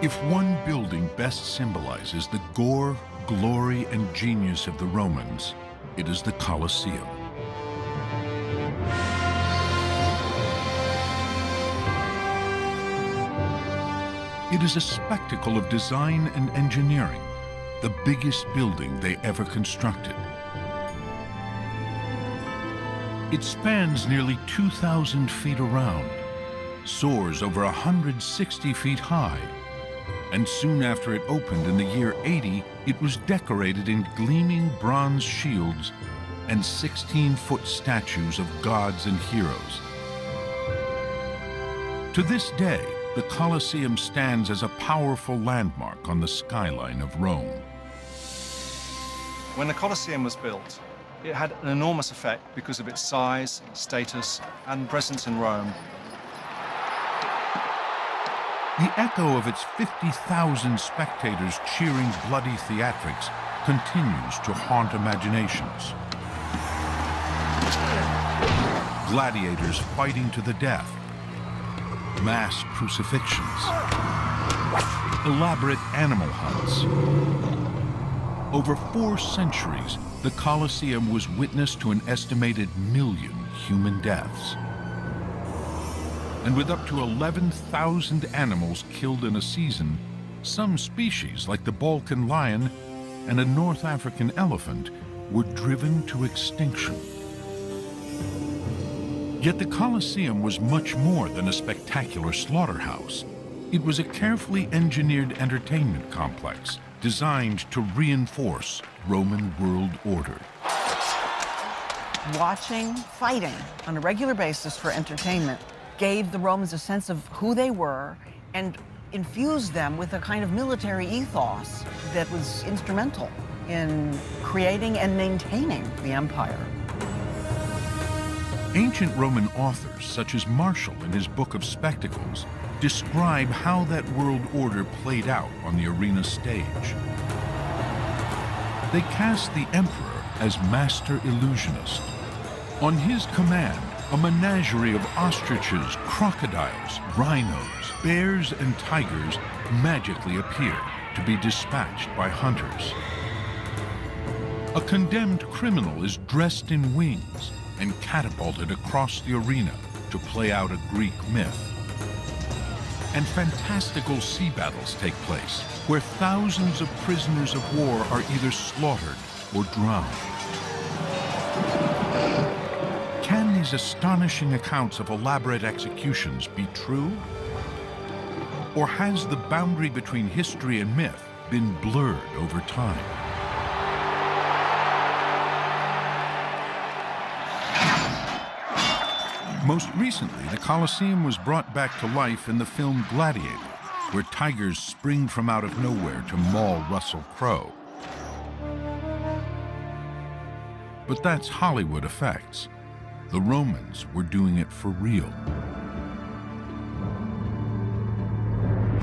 If one building best symbolizes the gore, glory, and genius of the Romans, it is the Colosseum. It is a spectacle of design and engineering, the biggest building they ever constructed. It spans nearly 2,000 feet around, soars over 160 feet high, and soon after it opened in the year 80, it was decorated in gleaming bronze shields and 16-foot statues of gods and heroes. To this day, the Colosseum stands as a powerful landmark on the skyline of Rome. When the Colosseum was built, it had an enormous effect because of its size, status, and presence in Rome. The echo of its 50,000 spectators cheering bloody theatrics continues to haunt imaginations. Gladiators fighting to the death, mass crucifixions, elaborate animal hunts. Over 4 centuries, the Colosseum was witness to an estimated 1 million human deaths. And with up to 11,000 animals killed in a season, some species, like the Balkan lion and a North African elephant, were driven to extinction. Yet the Colosseum was much more than a spectacular slaughterhouse. It was a carefully engineered entertainment complex designed to reinforce Roman world order. Watching fighting on a regular basis for entertainment gave the Romans a sense of who they were and infused them with a kind of military ethos that was instrumental in creating and maintaining the empire. Ancient Roman authors, such as Martial in his Book of Spectacles, describe how that world order played out on the arena stage. They cast the emperor as master illusionist. On his command, a menagerie of ostriches, crocodiles, rhinos, bears, and tigers magically appear to be dispatched by hunters. A condemned criminal is dressed in wings and catapulted across the arena to play out a Greek myth. And fantastical sea battles take place, where thousands of prisoners of war are either slaughtered or drowned. Can these astonishing accounts of elaborate executions be true? Or has the boundary between history and myth been blurred over time? Most recently, the Colosseum was brought back to life in the film Gladiator, where tigers spring from out of nowhere to maul Russell Crowe. But that's Hollywood effects. The Romans were doing it for real.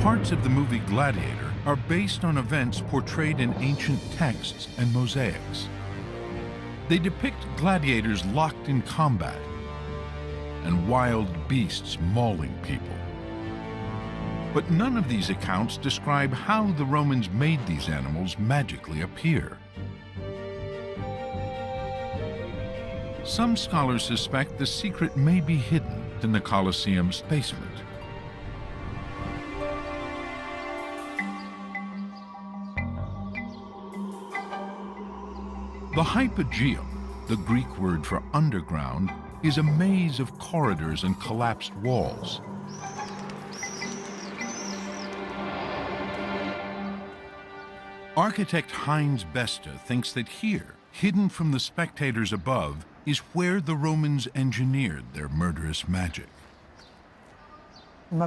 Parts of the movie Gladiator are based on events portrayed in ancient texts and mosaics. They depict gladiators locked in combat and wild beasts mauling people. But none of these accounts describe how the Romans made these animals magically appear. Some scholars suspect the secret may be hidden in the Colosseum's basement. The Hypogeum, the Greek word for underground, is a maze of corridors and collapsed walls. Architect Heinz Beste thinks that here, hidden from the spectators above, is where the Romans engineered their murderous magic. We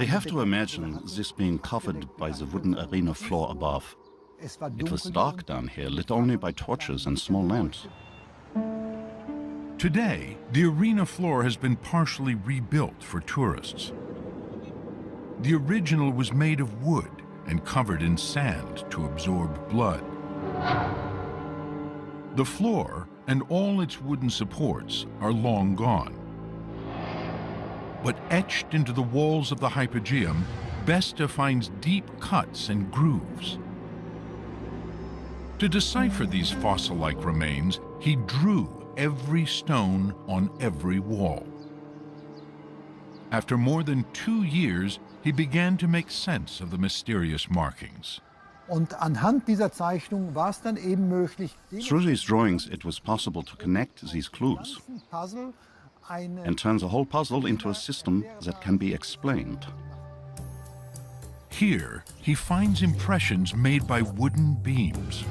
have to imagine this being covered by the wooden arena floor above. It was dark down here, lit only by torches and small lamps. Today, the arena floor has been partially rebuilt for tourists. The original was made of wood and covered in sand to absorb blood. The floor and all its wooden supports are long gone. But etched into the walls of the Hypogeum, Besta finds deep cuts and grooves. To decipher these fossil-like remains, he drew every stone on every wall. After more than 2 years, he began to make sense of the mysterious markings. Und anhand dieser Zeichnung war es dann eben möglich, Through these drawings, it was possible to connect these clues Puzzle eine and turn the whole puzzle into a system that can be explained. Here, he finds impressions made by wooden beams.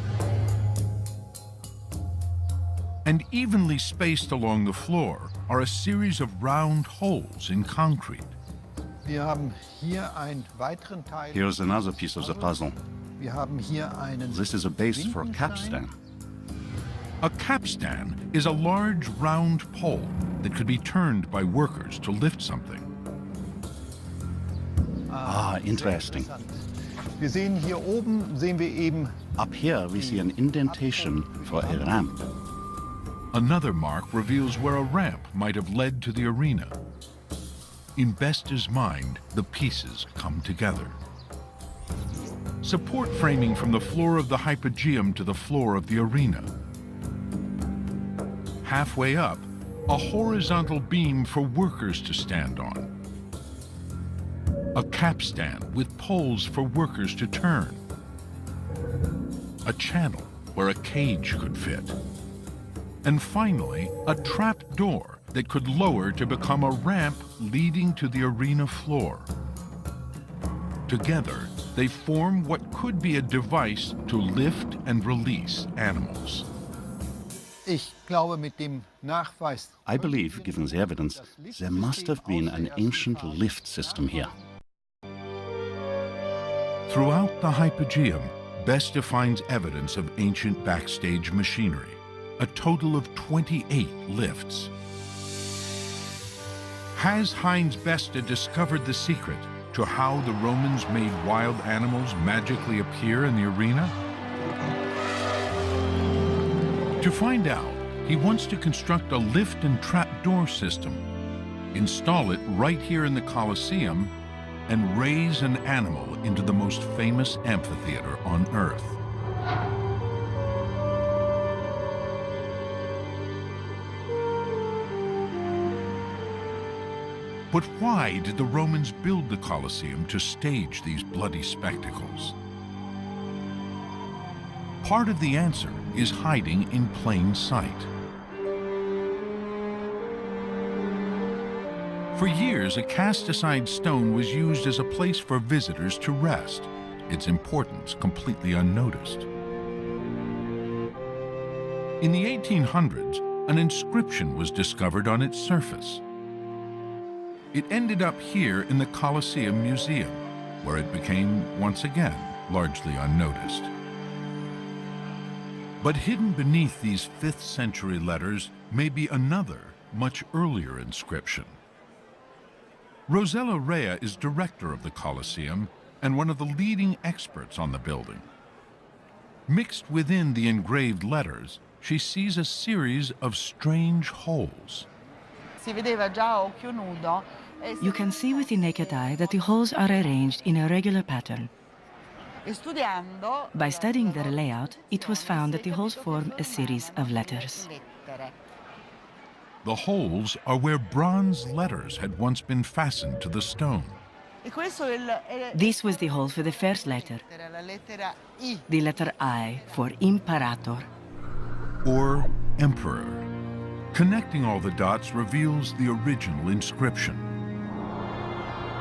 And evenly spaced along the floor are a series of round holes in concrete. Wir haben hier einen weiteren Teil. Here's another piece of the puzzle. Wir haben hier einen This is a base for a capstan. A capstan is a large round pole that could be turned by workers to lift something. Interesting. Wir sehen hier oben, sehen wir eben Up here, we see an indentation for a ramp. Another mark reveals where a ramp might have led to the arena. In Besta's mind, the pieces come together. Support framing from the floor of the hypogeum to the floor of the arena. Halfway up, a horizontal beam for workers to stand on. A capstan with poles for workers to turn. A channel where a cage could fit. And finally, a trap door that could lower to become a ramp leading to the arena floor. Together, they form what could be a device to lift and release animals. Ich glaube, mit dem Nachweis. I believe, given the evidence, there must have been an ancient lift system here. Throughout the hypogeum, Besta finds evidence of ancient backstage machinery, a total of 28 lifts. Has Heinz Besta discovered the secret to how the Romans made wild animals magically appear in the arena? To find out, he wants to construct a lift and trap door system, install it right here in the Colosseum, and raise an animal into the most famous amphitheater on Earth. But why did the Romans build the Colosseum to stage these bloody spectacles? Part of the answer is hiding in plain sight. For years, a cast-aside stone was used as a place for visitors to rest, its importance completely unnoticed. In the 1800s, an inscription was discovered on its surface. It ended up here in the Colosseum Museum, where it became, once again, largely unnoticed. But hidden beneath these 5th century letters may be another, much earlier inscription. Rosella Rea is director of the Colosseum and one of the leading experts on the building. Mixed within the engraved letters, she sees a series of strange holes. You can see with the naked eye that the holes are arranged in a regular pattern. By studying their layout, it was found that the holes form a series of letters. The holes are where bronze letters had once been fastened to the stone. This was the hole for the first letter, the letter I for imperator. Or emperor. Connecting all the dots reveals the original inscription.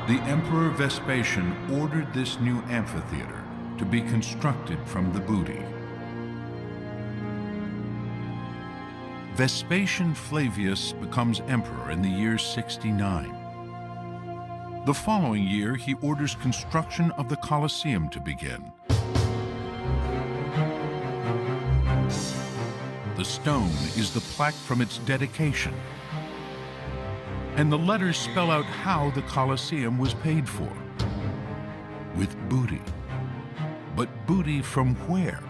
The Emperor Vespasian ordered this new amphitheater to be constructed from the booty. Vespasian Flavius becomes emperor in the year 69. The following year, he orders construction of the Colosseum to begin. The stone is the plaque from its dedication, and the letters spell out how the Colosseum was paid for. With booty. But booty from where?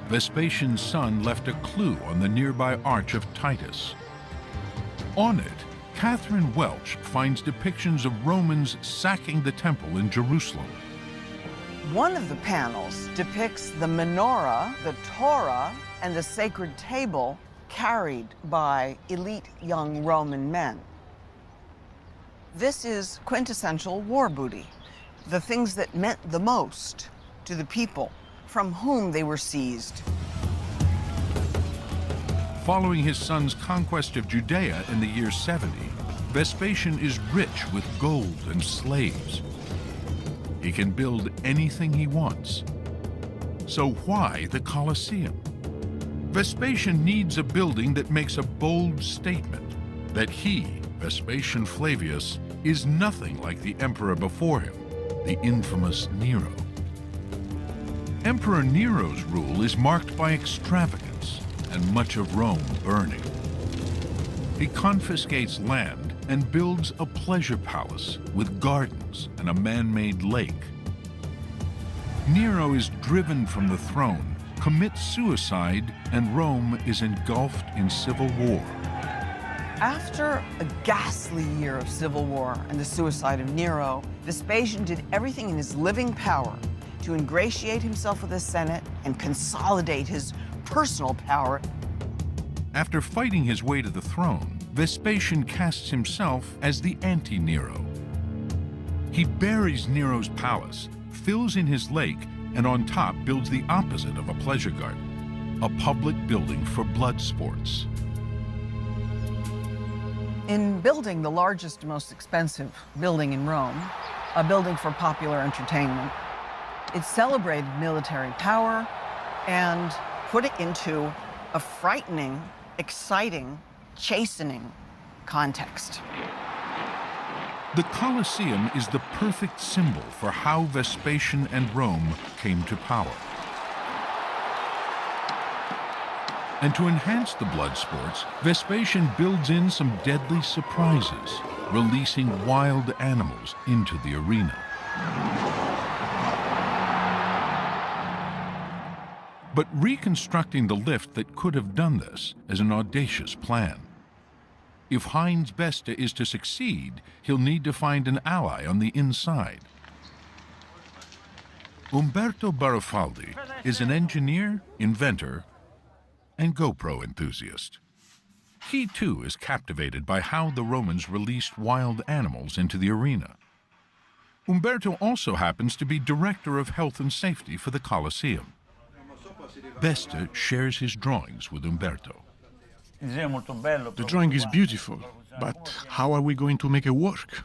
Vespasian's son left a clue on the nearby arch of Titus. On it, Catherine Welch finds depictions of Romans sacking the temple in Jerusalem. One of the panels depicts the menorah, the Torah, and the sacred table carried by elite young Roman men. This is quintessential war booty, the things that meant the most to the people from whom they were seized. Following his son's conquest of Judea in the year 70, Vespasian is rich with gold and slaves. He can build anything he wants. So why the Colosseum? Vespasian needs a building that makes a bold statement that he, Vespasian Flavius, is nothing like the emperor before him, the infamous Nero. Emperor Nero's rule is marked by extravagance and much of Rome burning. He confiscates land and builds a pleasure palace with gardens and a man-made lake. Nero is driven from the throne, commits suicide, and Rome is engulfed in civil war. After a ghastly year of civil war and the suicide of Nero, Vespasian did everything in his living power to ingratiate himself with the Senate and consolidate his personal power. After fighting his way to the throne, Vespasian casts himself as the anti-Nero. He buries Nero's palace, fills in his lake, and on top builds the opposite of a pleasure garden, a public building for blood sports. In building the largest and most expensive building in Rome, a building for popular entertainment, it celebrated military power and put it into a frightening, exciting, chastening context. The Colosseum is the perfect symbol for how Vespasian and Rome came to power. And to enhance the blood sports, Vespasian builds in some deadly surprises, releasing wild animals into the arena. But reconstructing the lift that could have done this is an audacious plan. If Heinz Beste is to succeed, he'll need to find an ally on the inside. Umberto Barafaldi is an engineer, inventor, and GoPro enthusiast. He too is captivated by how the Romans released wild animals into the arena. Umberto also happens to be director of health and safety for the Colosseum. Beste shares his drawings with Umberto. The drawing is beautiful, but how are we going to make it work?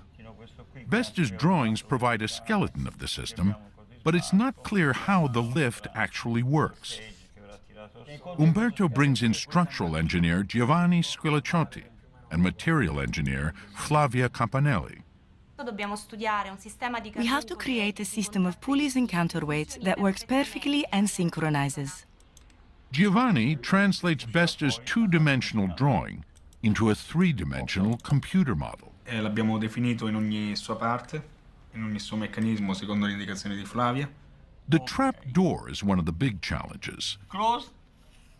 Beste's drawings provide a skeleton of the system, but it's not clear how the lift actually works. Umberto brings in structural engineer Giovanni Squilaciotti and material engineer Flavia Campanelli. We have to create a system of pulleys and counterweights that works perfectly and synchronizes. Giovanni translates Beste's two-dimensional drawing into a three-dimensional computer model. L'abbiamo definito in ogni sua parte, in ogni suo meccanismo secondo le indicazioni di Flavia. The trap door is one of the big challenges. Close.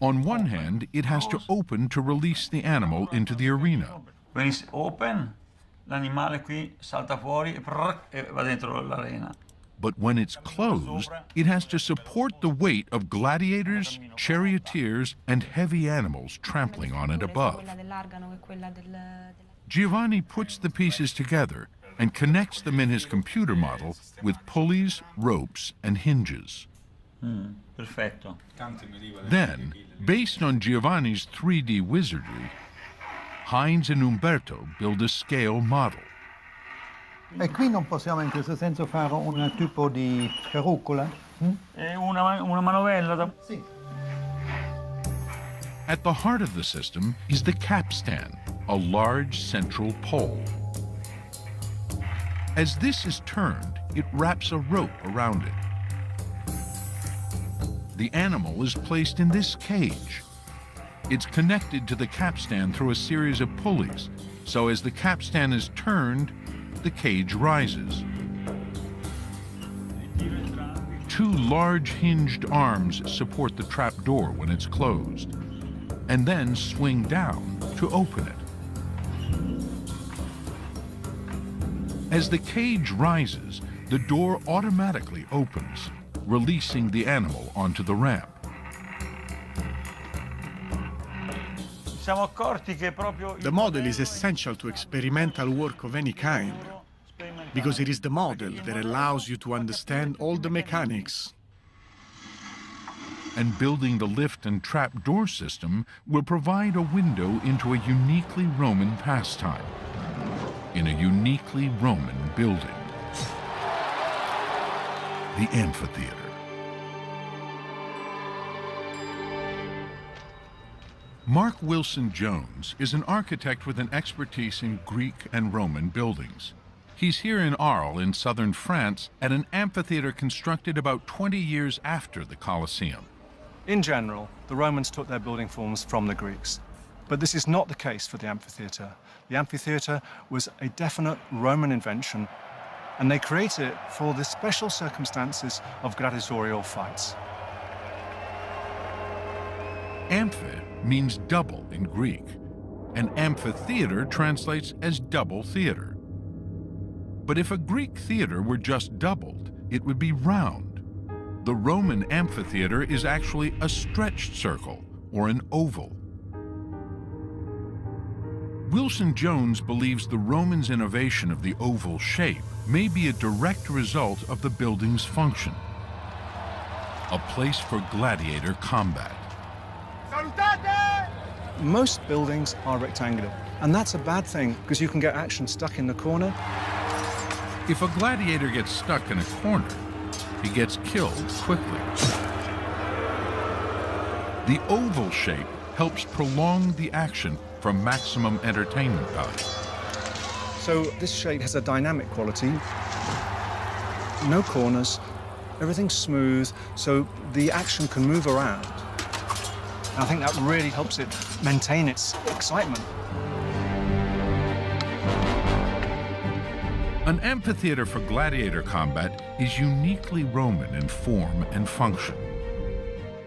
On one hand, it has to open to release the animal into the arena. When it's open, l'animale qui salta fuori e va dentro l'arena. But when it's closed, it has to support the weight of gladiators, charioteers, and heavy animals trampling on it above. Giovanni puts the pieces together and connects them in his computer model with pulleys, ropes, and hinges. Perfetto. Then, based on Giovanni's 3D wizardry, Heinz and Umberto build a scale model. E qui non possiamo in questo senso fare un tipo di carrucola? Una manovella. Sì. At the heart of the system is the capstan, a large central pole. As this is turned, it wraps a rope around it. The animal is placed in this cage. It's connected to the capstan through a series of pulleys, so as the capstan is turned, the cage rises. Two large hinged arms support the trap door when it's closed, and then swing down to open it. As the cage rises, the door automatically opens, releasing the animal onto the ramp. The model is essential to experimental work of any kind, because it is the model that allows you to understand all the mechanics. And building the lift and trap door system will provide a window into a uniquely Roman pastime in a uniquely Roman building, the amphitheater. Mark Wilson Jones is an architect with an expertise in Greek and Roman buildings. He's here in Arles in southern France at an amphitheater constructed about 20 years after the Colosseum. In general, the Romans took their building forms from the Greeks. But this is not the case for the amphitheater. The amphitheater was a definite Roman invention, and they created it for the special circumstances of gladiatorial fights. Amphi means double in Greek, and amphitheater translates as double theater. But if a Greek theater were just doubled, it would be round. The Roman amphitheater is actually a stretched circle, or an oval. Wilson Jones believes the Romans' innovation of the oval shape may be a direct result of the building's function, a place for gladiator combat. Most buildings are rectangular, and that's a bad thing because you can get action stuck in the corner. If a gladiator gets stuck in a corner, he gets killed quickly. The oval shape helps prolong the action for maximum entertainment value. So this shape has a dynamic quality. No corners, everything's smooth, so the action can move around. And I think that really helps it maintain its excitement. An amphitheater for gladiator combat is uniquely Roman in form and function.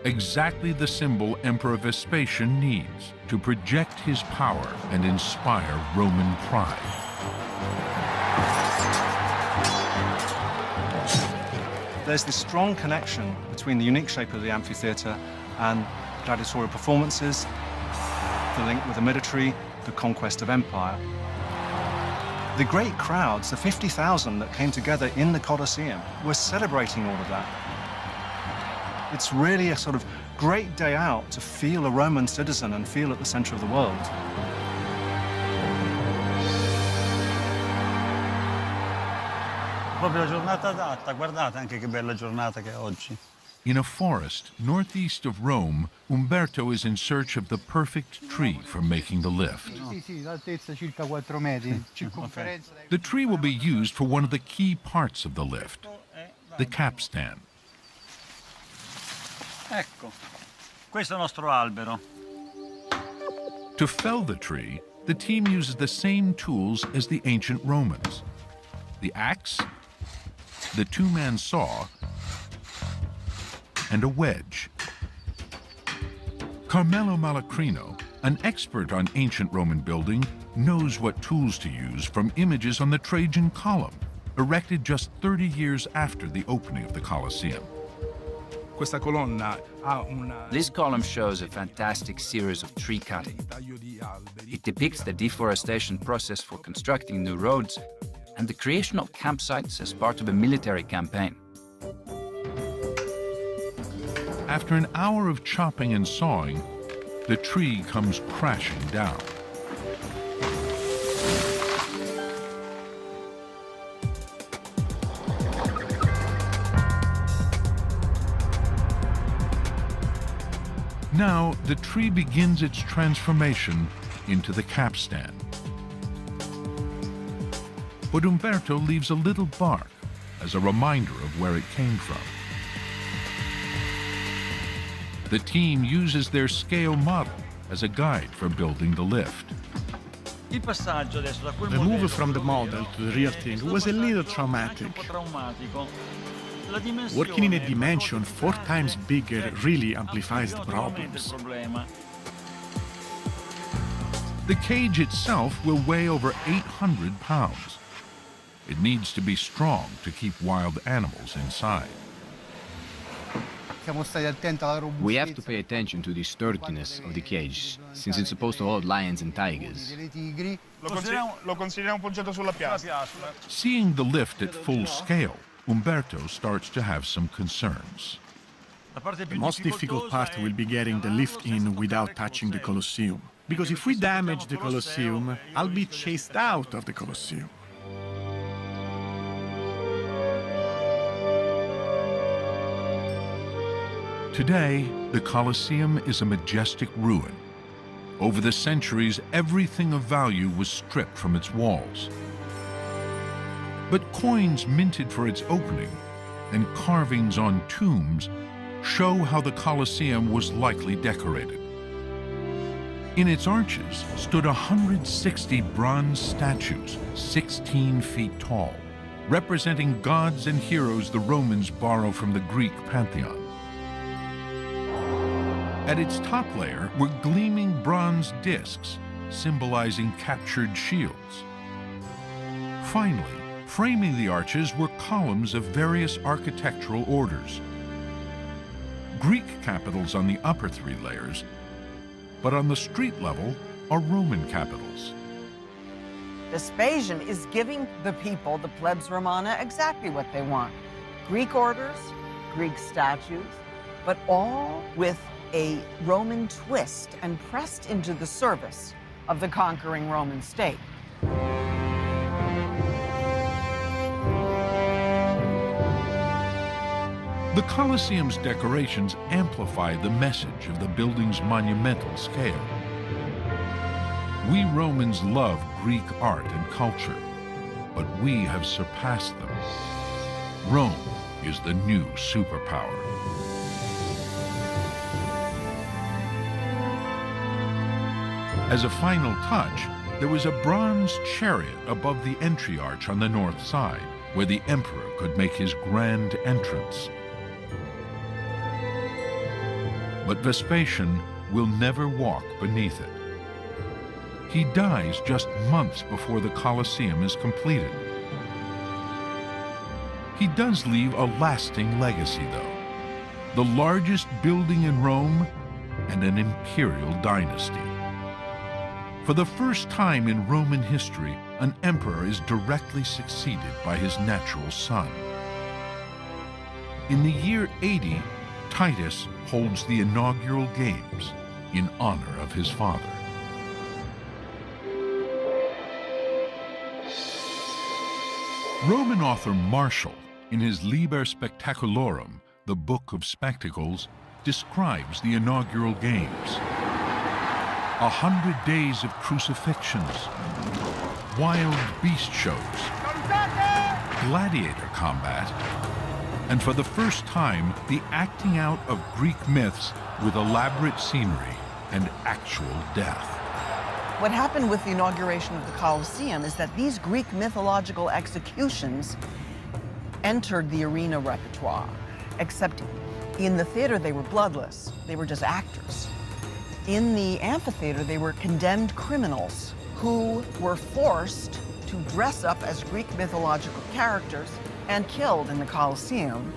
Exactly the symbol Emperor Vespasian needs to project his power and inspire Roman pride. There's this strong connection between the unique shape of the amphitheater and gladiatorial performances, the link with the military, the conquest of empire. The great crowds, the 50,000 that came together in the Colosseum, were celebrating all of that. It's really a sort of great day out to feel a Roman citizen and feel at the center of the world. Proprio la giornata adatta, guardate anche che bella giornata che è oggi. In a forest northeast of Rome, Umberto is in search of the perfect tree for making the lift. The tree will be used for one of the key parts of the lift, the capstan. Ecco, questo è il nostro albero. To fell the tree, the team uses the same tools as the ancient Romans: the axe, the two-man saw, and a wedge. Carmelo Malacrino, an expert on ancient Roman building, knows what tools to use from images on the Trajan column, erected just 30 years after the opening of the Colosseum. This column shows a fantastic series of tree cutting. It depicts the deforestation process for constructing new roads and the creation of campsites as part of a military campaign. After an hour of chopping and sawing, the tree comes crashing down. Now, the tree begins its transformation into the capstan. But Umberto leaves a little bark as a reminder of where it came from. The team uses their scale model as a guide for building the lift. The move from the model to the real thing was a little traumatic. Working in a dimension 4 times bigger really amplifies the problems. The cage itself will weigh over 800 pounds. It needs to be strong to keep wild animals inside. We have to pay attention to the sturdiness of the cage, since it's supposed to hold lions and tigers. Seeing the lift at full scale, Umberto starts to have some concerns. The most difficult part will be getting the lift in without touching the Colosseum. Because if we damage the Colosseum, I'll be chased out of the Colosseum. Today, the Colosseum is a majestic ruin. Over the centuries, everything of value was stripped from its walls. But coins minted for its opening and carvings on tombs show how the Colosseum was likely decorated. In its arches stood 160 bronze statues, 16 feet tall, representing gods and heroes the Romans borrow from the Greek pantheon. At its top layer were gleaming bronze discs, symbolizing captured shields. Finally, framing the arches were columns of various architectural orders. Greek capitals on the upper three layers, but on the street level are Roman capitals. Vespasian is giving the people, the plebs Romana, exactly what they want. Greek orders, Greek statues, but all with a Roman twist and pressed into the service of the conquering Roman state. The Colosseum's decorations amplify the message of the building's monumental scale. We Romans love Greek art and culture, but we have surpassed them. Rome is the new superpower. As a final touch, there was a bronze chariot above the entry arch on the north side, where the emperor could make his grand entrance. But Vespasian will never walk beneath it. He dies just months before the Colosseum is completed. He does leave a lasting legacy, though. The largest building in Rome and an imperial dynasty. For the first time in Roman history, an emperor is directly succeeded by his natural son. In the year 80, Titus holds the inaugural games in honor of his father. Roman author Martial, in his Liber Spectaculorum, the Book of Spectacles, describes the inaugural games. 100 days of crucifixions, wild beast shows, gladiator combat, and for the first time, the acting out of Greek myths with elaborate scenery and actual death. What happened with the inauguration of the Colosseum is that these Greek mythological executions entered the arena repertoire, except in the theater they were bloodless. They were just actors. In the amphitheater, they were condemned criminals who were forced to dress up as Greek mythological characters and killed in the Colosseum.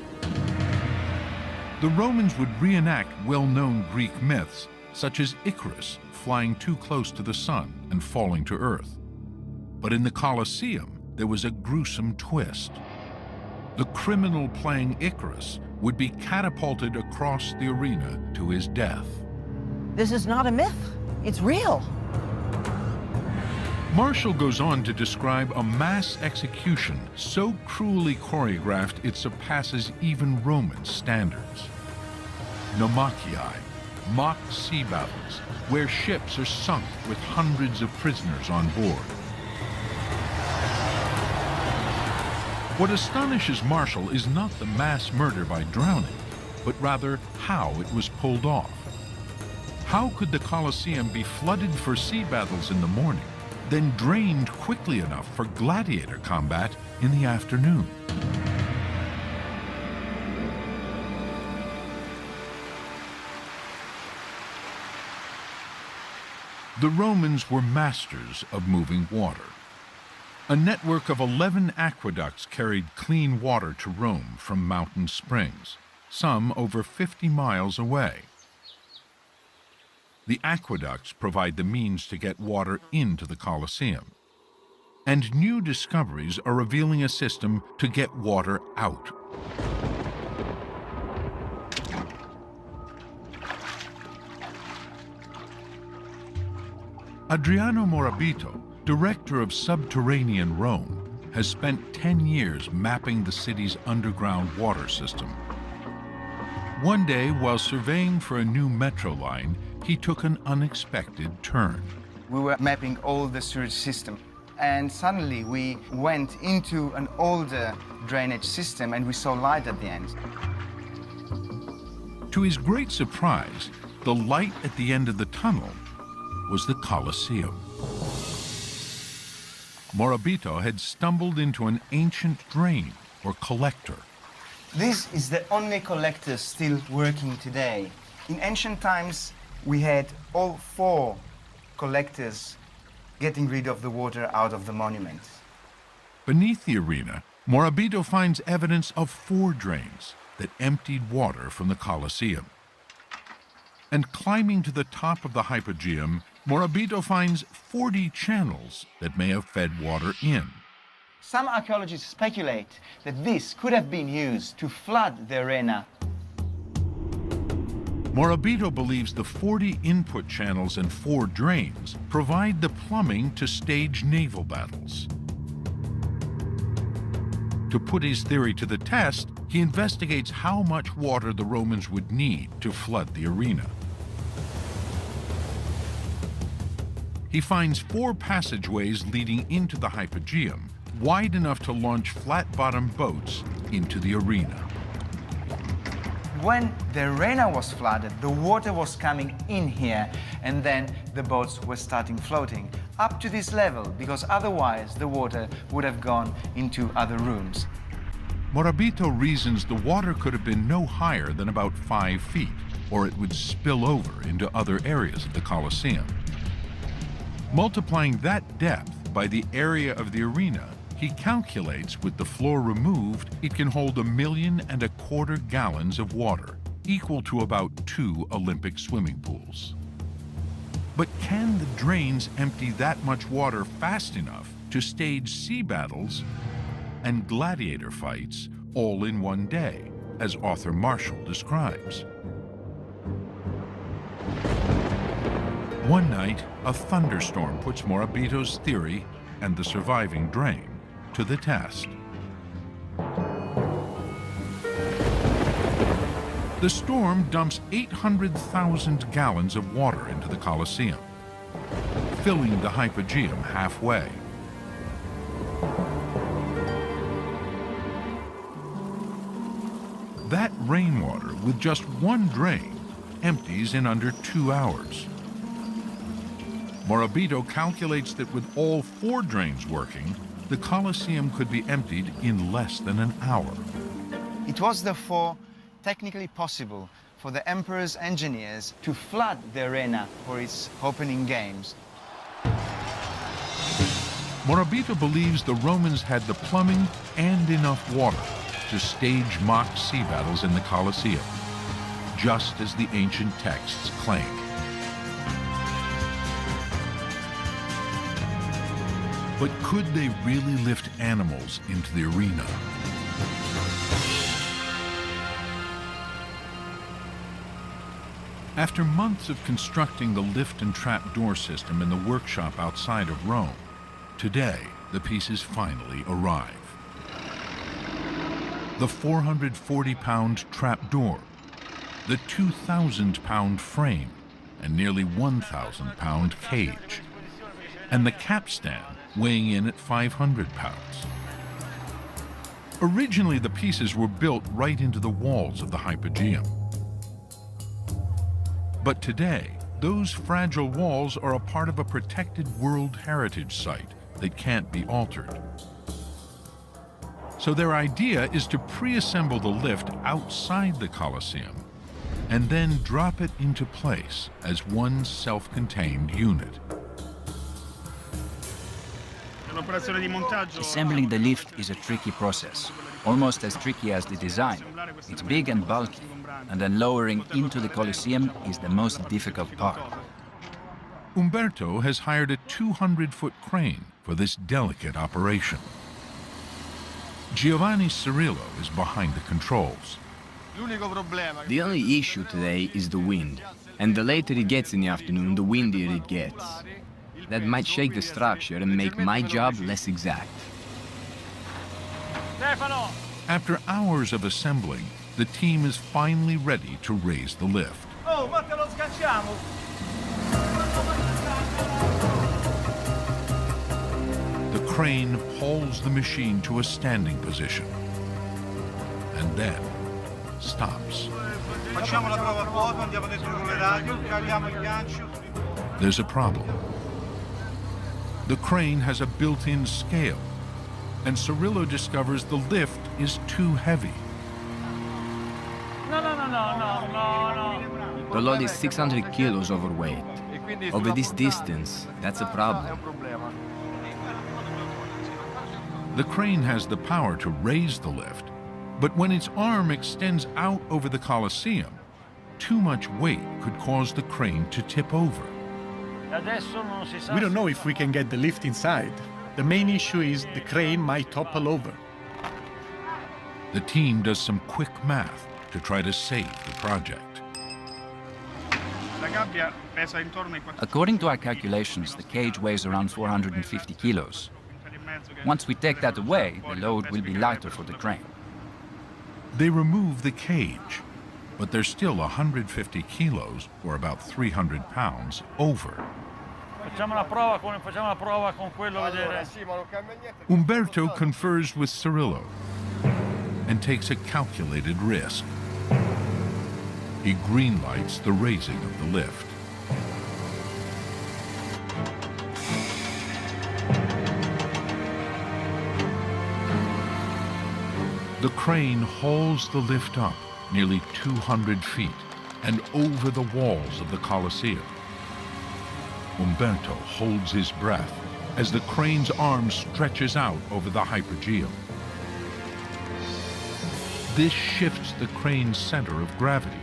The Romans would reenact well-known Greek myths, such as Icarus flying too close to the sun and falling to earth. But in the Colosseum, there was a gruesome twist. The criminal playing Icarus would be catapulted across the arena to his death. This is not a myth, it's real. Martial goes on to describe a mass execution so cruelly choreographed it surpasses even Roman standards. Naumachii, mock sea battles, where ships are sunk with hundreds of prisoners on board. What astonishes Martial is not the mass murder by drowning, but rather how it was pulled off. How could the Colosseum be flooded for sea battles in the morning, then drained quickly enough for gladiator combat in the afternoon? The Romans were masters of moving water. A network of 11 aqueducts carried clean water to Rome from mountain springs, some over 50 miles away. The aqueducts provide the means to get water into the Colosseum. And new discoveries are revealing a system to get water out. Adriano Morabito, director of subterranean Rome, has spent 10 years mapping the city's underground water system. One day, while surveying for a new metro line, he took an unexpected turn. We were mapping all the sewage system, and suddenly we went into an older drainage system and we saw light at the end. To his great surprise, the light at the end of the tunnel was the Colosseum. Morabito had stumbled into an ancient drain or collector. This is the only collector still working today. In ancient times, we had all 4 collectors getting rid of the water out of the monument. Beneath the arena, Morabito finds evidence of 4 drains that emptied water from the Colosseum. And climbing to the top of the hypogeum, Morabito finds 40 channels that may have fed water in. Some archaeologists speculate that this could have been used to flood the arena. Morabito believes the 40 input channels and 4 drains provide the plumbing to stage naval battles. To put his theory to the test, he investigates how much water the Romans would need to flood the arena. He finds 4 passageways leading into the hypogeum, wide enough to launch flat-bottom boats into the arena. When the arena was flooded, the water was coming in here, and then the boats were starting floating up to this level, because otherwise the water would have gone into other rooms. Morabito reasons the water could have been no higher than about 5 feet, or it would spill over into other areas of the Colosseum. Multiplying that depth by the area of the arena, he calculates with the floor removed, it can hold 1.25 million gallons of water, equal to about 2 Olympic swimming pools. But can the drains empty that much water fast enough to stage sea battles and gladiator fights all in one day, as author Marshall describes? One night, a thunderstorm puts Morabito's theory and the surviving drain to the test. The storm dumps 800,000 gallons of water into the Colosseum, filling the hypogeum halfway. That rainwater, with just one drain, empties in under 2 hours. Morabito calculates that with all 4 drains working, the Colosseum could be emptied in less than an hour. It was therefore technically possible for the emperor's engineers to flood the arena for its opening games. Morabito believes the Romans had the plumbing and enough water to stage mock sea battles in the Colosseum, just as the ancient texts claim. But could they really lift animals into the arena? After months of constructing the lift and trap door system in the workshop outside of Rome, today the pieces finally arrive. The 440-pound trap door, the 2,000-pound frame, and nearly 1,000-pound cage, and the capstan weighing in at 500 pounds. Originally, the pieces were built right into the walls of the hypogeum. But today, those fragile walls are a part of a protected World Heritage Site that can't be altered. So their idea is to pre-assemble the lift outside the Colosseum and then drop it into place as one self-contained unit. Assembling the lift is a tricky process, almost as tricky as the design. It's big and bulky, and then lowering into the Colosseum is the most difficult part. Umberto has hired a 200-foot crane for this delicate operation. Giovanni Cirillo is behind the controls. The only issue today is the wind, and the later it gets in the afternoon, the windier it gets. That might shake the structure and make my job less exact. After hours of assembling, the team is finally ready to raise the lift. The crane hauls the machine to a standing position and then stops. There's a problem. The crane has a built-in scale, and Cirillo discovers the lift is too heavy. The load is 600 kilos overweight. Over this distance, that's a problem. The crane has the power to raise the lift, but when its arm extends out over the Colosseum, too much weight could cause the crane to tip over. We don't know if we can get the lift inside. The main issue is the crane might topple over. The team does some quick math to try to save the project. According to our calculations, the cage weighs around 450 kilos. Once we take that away, the load will be lighter for the crane. They remove the cage, but they're still 150 kilos, or about 300 pounds, over. Umberto confers with Cirillo and takes a calculated risk. He greenlights the raising of the lift. The crane hauls the lift up nearly 200 feet and over the walls of the Colosseum. Umberto holds his breath as the crane's arm stretches out over the hypogeum. This shifts the crane's center of gravity.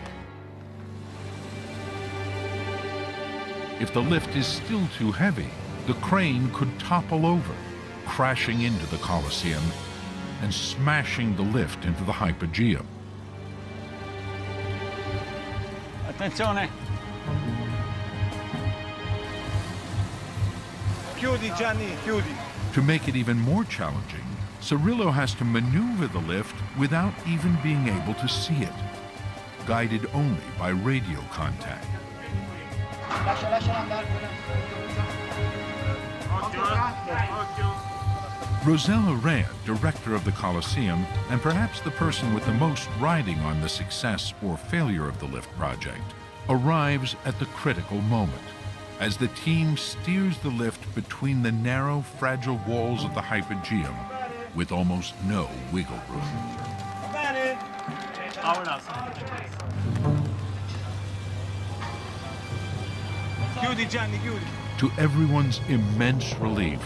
If the lift is still too heavy, the crane could topple over, crashing into the Colosseum and smashing the lift into the hypogeum. Attenzione! Chiudi, Gianni, chiudi. To make it even more challenging, Cirillo has to maneuver the lift without even being able to see it, guided only by radio contact. Rosella Rea, director of the Colosseum, and perhaps the person with the most riding on the success or failure of the lift project, arrives at the critical moment as the team steers the lift between the narrow, fragile walls of the hypogeum with almost no wiggle room. Chiudi, Gianni, chiudi. To everyone's immense relief,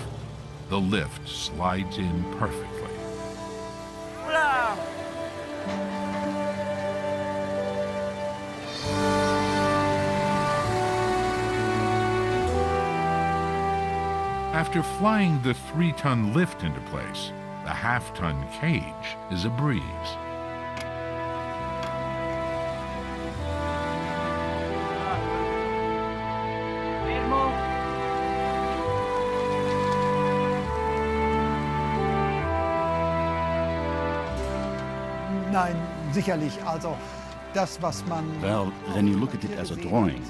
the lift slides in perfectly. After flying the 3-ton lift into place, the half-ton cage is a breeze. Nein, sicherlich. Also, das, was man. Well, when you look at it as a drawing,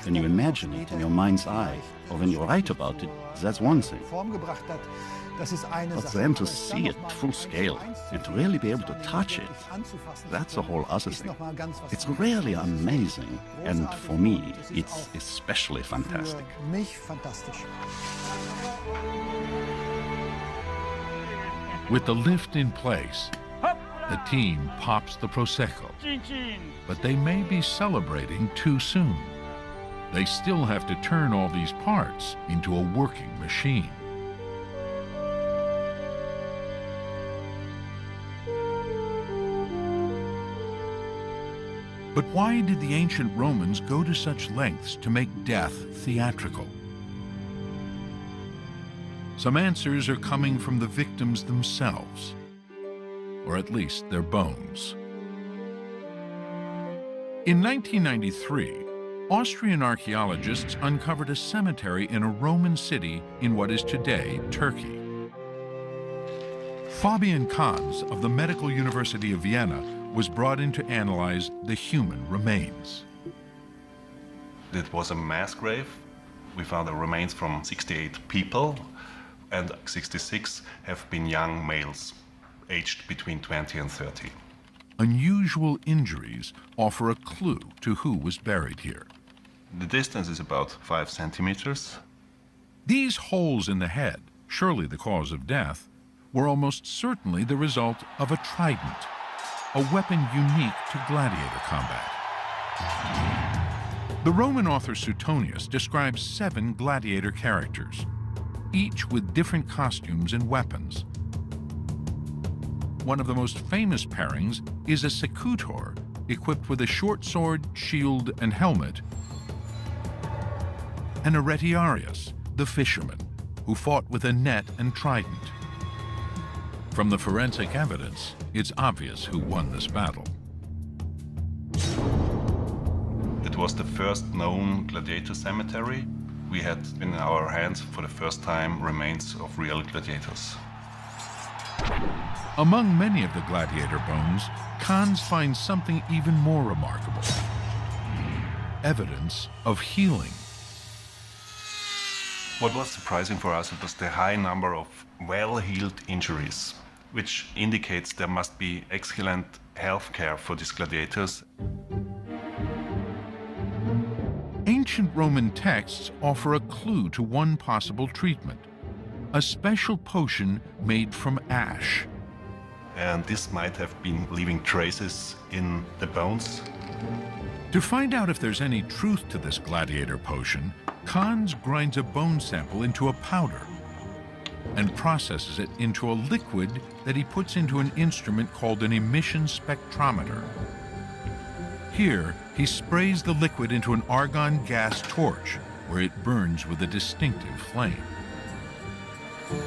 when you imagine it in your mind's eye, or when you write about it, that's one thing. But then to see it full scale and to really be able to touch it, that's a whole other thing. It's really amazing, and for me, it's especially fantastic. With the lift in place, the team pops the Prosecco, but they may be celebrating too soon. They still have to turn all these parts into a working machine. But why did the ancient Romans go to such lengths to make death theatrical? Some answers are coming from the victims themselves, or at least their bones. In 1993, Austrian archaeologists uncovered a cemetery in a Roman city in what is today Turkey. Fabian Kahns of the Medical University of Vienna was brought in to analyze the human remains. It was a mass grave. We found the remains from 68 people, and 66 have been young males, aged between 20 and 30. Unusual injuries offer a clue to who was buried here. The distance is about 5 centimeters. These holes in the head, surely the cause of death, were almost certainly the result of a trident, a weapon unique to gladiator combat. The Roman author Suetonius describes 7 gladiator characters, each with different costumes and weapons. One of the most famous pairings is a secutor, equipped with a short sword, shield, and helmet, and a retiarius, the fisherman, who fought with a net and trident. From the forensic evidence, it's obvious who won this battle. It was the first known gladiator cemetery. We had in our hands for the first time remains of real gladiators. Among many of the gladiator bones, Kahns finds something even more remarkable: evidence of healing. What was surprising for us was the high number of well-healed injuries, which indicates there must be excellent health care for these gladiators. Ancient Roman texts offer a clue to one possible treatment: a special potion made from ash. And this might have been leaving traces in the bones. To find out if there's any truth to this gladiator potion, Kahns grinds a bone sample into a powder and processes it into a liquid that he puts into an instrument called an emission spectrometer. Here, he sprays the liquid into an argon gas torch, where it burns with a distinctive flame.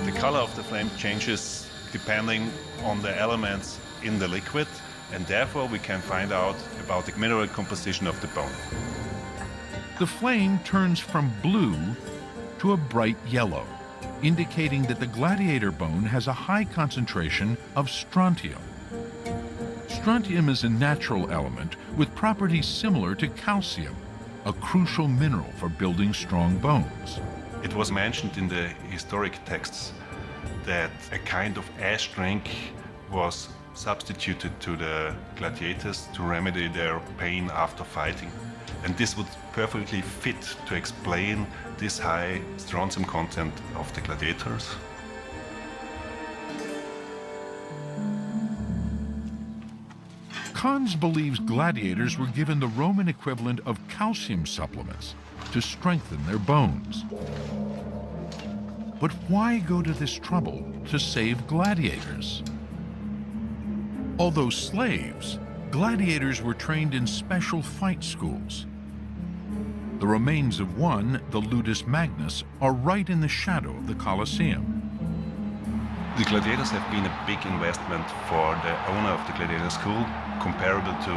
The color of the flame changes depending on the elements in the liquid, and therefore we can find out about the mineral composition of the bone. The flame turns from blue to a bright yellow, indicating that the gladiator bone has a high concentration of strontium. Strontium is a natural element with properties similar to calcium, a crucial mineral for building strong bones. It was mentioned in the historic texts that a kind of ash drink was substituted to the gladiators to remedy their pain after fighting. And this would perfectly fit to explain this high strontium content of the gladiators. Kahns believes gladiators were given the Roman equivalent of calcium supplements to strengthen their bones. But why go to this trouble to save gladiators? Although slaves, gladiators were trained in special fight schools. The remains of one, the Ludus Magnus, are right in the shadow of the Colosseum. The gladiators have been a big investment for the owner of the gladiator school, comparable to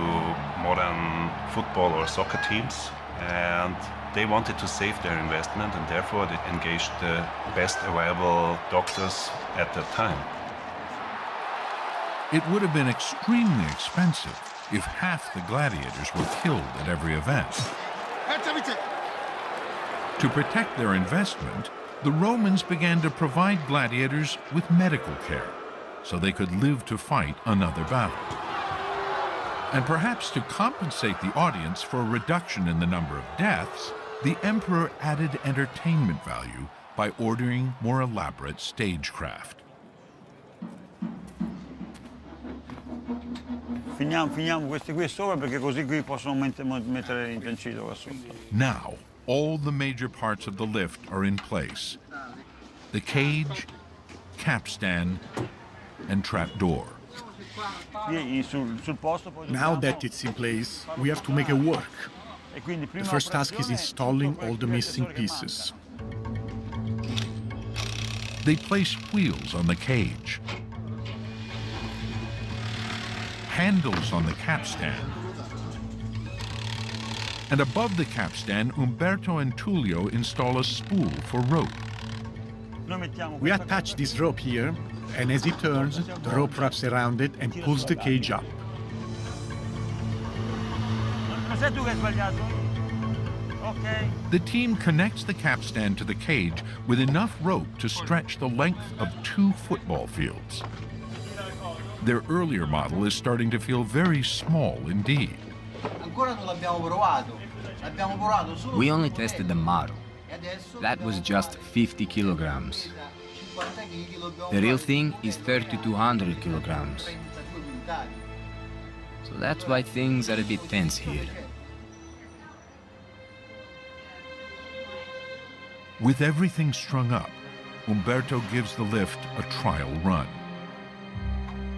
modern football or soccer teams. And they wanted to save their investment, and therefore they engaged the best available doctors at that time. It would have been extremely expensive if half the gladiators were killed at every event. To protect their investment, the Romans began to provide gladiators with medical care so they could live to fight another battle. And perhaps to compensate the audience for a reduction in the number of deaths, the emperor added entertainment value by ordering more elaborate stagecraft. Finiamo questi qui sopra perché così qui possono mettere l'intensitore qua sotto. Now, all the major parts of the lift are in place: the cage, capstan, and trapdoor. Now that it's in place, we have to make it work. The first task is installing all the missing pieces. They place wheels on the cage, handles on the capstan, and above the capstan, Umberto and Tullio install a spool for rope. We attach this rope here, and as it turns, the rope wraps around it and pulls the cage up. The team connects the capstan to the cage with enough rope to stretch the length of 2 football fields. Their earlier model is starting to feel very small indeed. We only tested the model. That was just 50 kilograms. The real thing is 3,200 kilograms. So that's why things are a bit tense here. With everything strung up, Umberto gives the lift a trial run.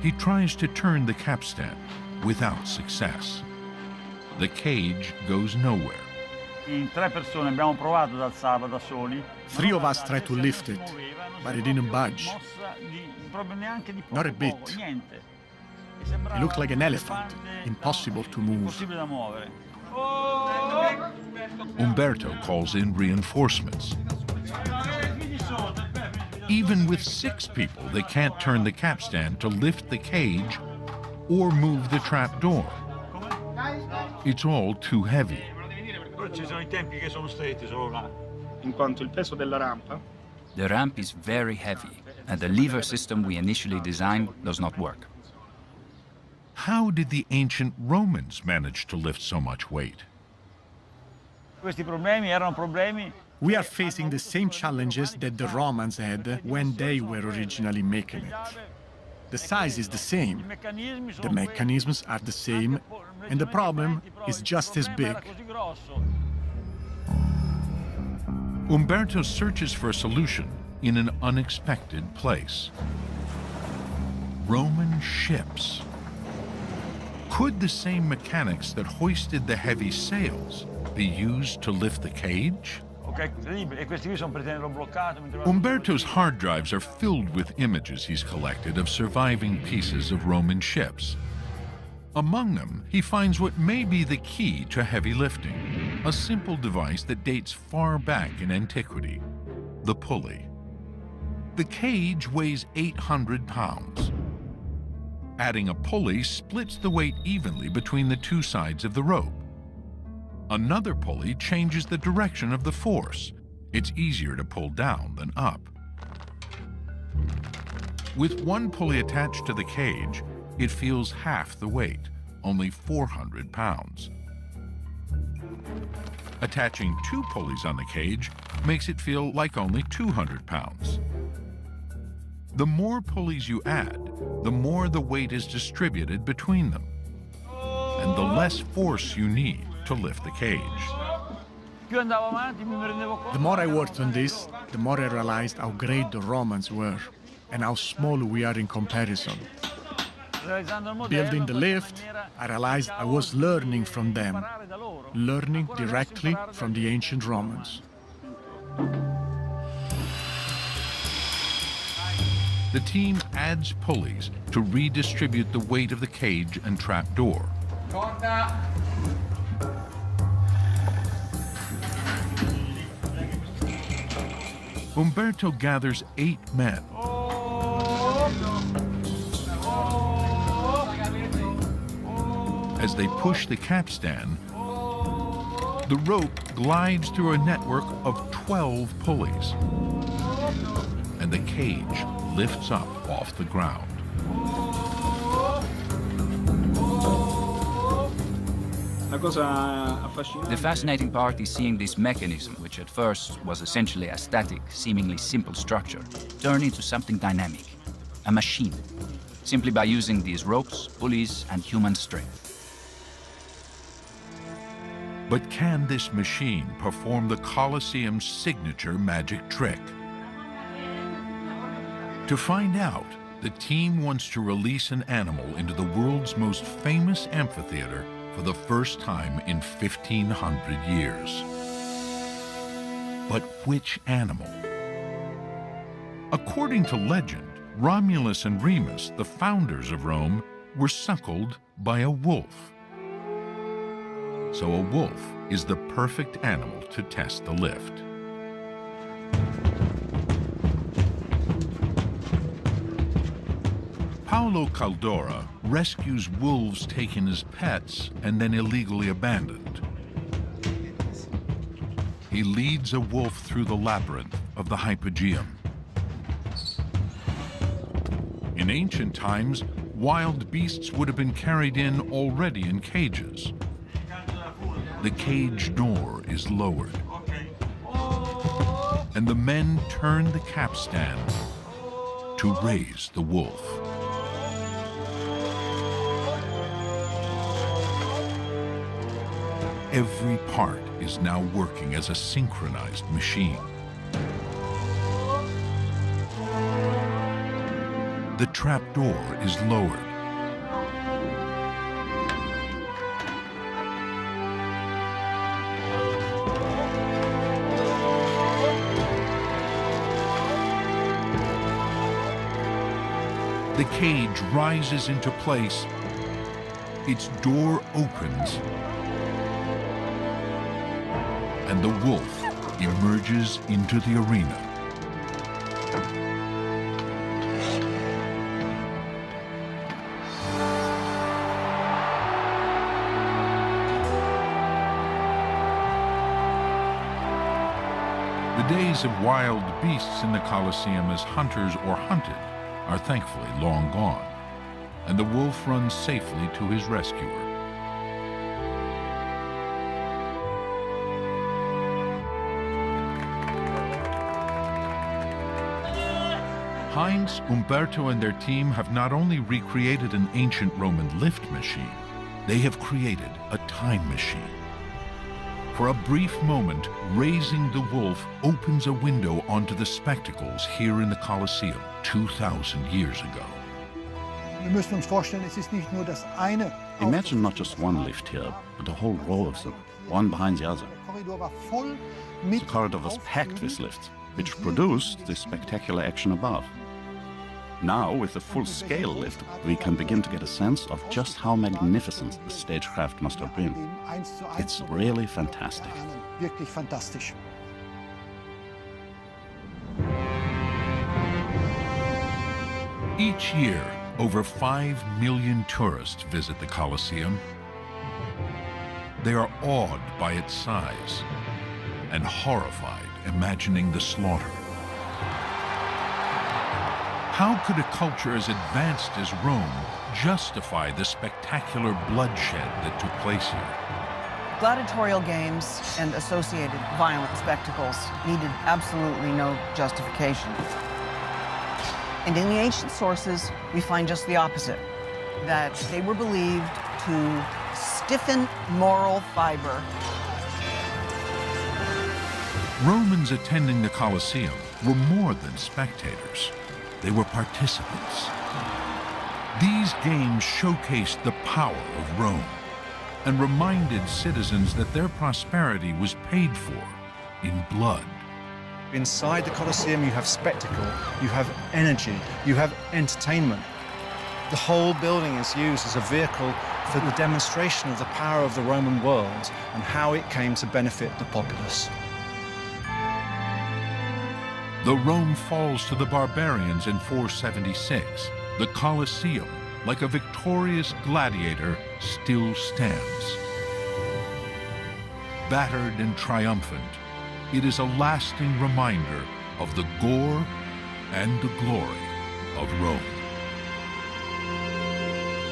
He tries to turn the capstan without success. The cage goes nowhere. 3 of us tried to lift it, but it didn't budge. Not a bit. It looked like an elephant, impossible to move. Umberto calls in reinforcements. Even with 6 people, they can't turn the capstan to lift the cage or move the trap door. It's all too heavy. The ramp is very heavy, and the lever system we initially designed does not work. How did the ancient Romans manage to lift so much weight? We are facing the same challenges that the Romans had when they were originally making it. The size is the same, the mechanisms are the same, and the problem is just as big. Umberto searches for a solution in an unexpected place. Roman ships. Could the same mechanics that hoisted the heavy sails be used to lift the cage? Umberto's hard drives are filled with images he's collected of surviving pieces of Roman ships. Among them, he finds what may be the key to heavy lifting, a simple device that dates far back in antiquity, the pulley. The cage weighs 800 pounds. Adding a pulley splits the weight evenly between the 2 sides of the rope. Another pulley changes the direction of the force. It's easier to pull down than up. With 1 pulley attached to the cage, it feels half the weight, only 400 pounds. Attaching 2 pulleys on the cage makes it feel like only 200 pounds. The more pulleys you add, the more the weight is distributed between them, and the less force you need to lift the cage. The more I worked on this, the more I realized how great the Romans were and how small we are in comparison. Building the lift, I realized I was learning from them, learning directly from the ancient Romans. The team adds pulleys to redistribute the weight of the cage and trapdoor. Umberto gathers 8 men. As they push the capstan, the rope glides through a network of 12 pulleys, and the cage lifts up off the ground. The fascinating part is seeing this mechanism, which at first was essentially a static, seemingly simple structure, turn into something dynamic, a machine, simply by using these ropes, pulleys, and human strength. But can this machine perform the Colosseum's signature magic trick? To find out, the team wants to release an animal into the world's most famous amphitheater for the first time in 1,500 years. But which animal? According to legend, Romulus and Remus, the founders of Rome, were suckled by a wolf. So a wolf is the perfect animal to test the lift. Paolo Caldora rescues wolves taken as pets and then illegally abandoned. He leads a wolf through the labyrinth of the hypogeum. In ancient times, wild beasts would have been carried in already in cages. The cage door is lowered, and the men turn the capstan to raise the wolf. Every part is now working as a synchronized machine. The trapdoor is lowered. The cage rises into place. Its door opens, and the wolf emerges into the arena. The days of wild beasts in the Colosseum as hunters or hunted are thankfully long gone, and the wolf runs safely to his rescuer. Heinz, Umberto, and their team have not only recreated an ancient Roman lift machine, they have created a time machine. For a brief moment, raising the wolf opens a window onto the spectacles here in the Colosseum 2,000 years ago. Imagine not just one lift here, but a whole row of them, one behind the other. The corridor was packed with lifts, which produced this spectacular action above. Now, with the full-scale lift, we can begin to get a sense of just how magnificent the stagecraft must have been. It's really fantastic. Each year, over 5 million tourists visit the Colosseum. They are awed by its size and horrified imagining the slaughter. How could a culture as advanced as Rome justify the spectacular bloodshed that took place here? Gladiatorial games and associated violent spectacles needed absolutely no justification. And in the ancient sources, we find just the opposite, that they were believed to stiffen moral fiber. Romans attending the Colosseum were more than spectators. They were participants. These games showcased the power of Rome and reminded citizens that their prosperity was paid for in blood. Inside the Colosseum, you have spectacle, you have energy, you have entertainment. The whole building is used as a vehicle for the demonstration of the power of the Roman world and how it came to benefit the populace. Though Rome falls to the barbarians in 476, the Colosseum, like a victorious gladiator, still stands. Battered and triumphant, it is a lasting reminder of the gore and the glory of Rome.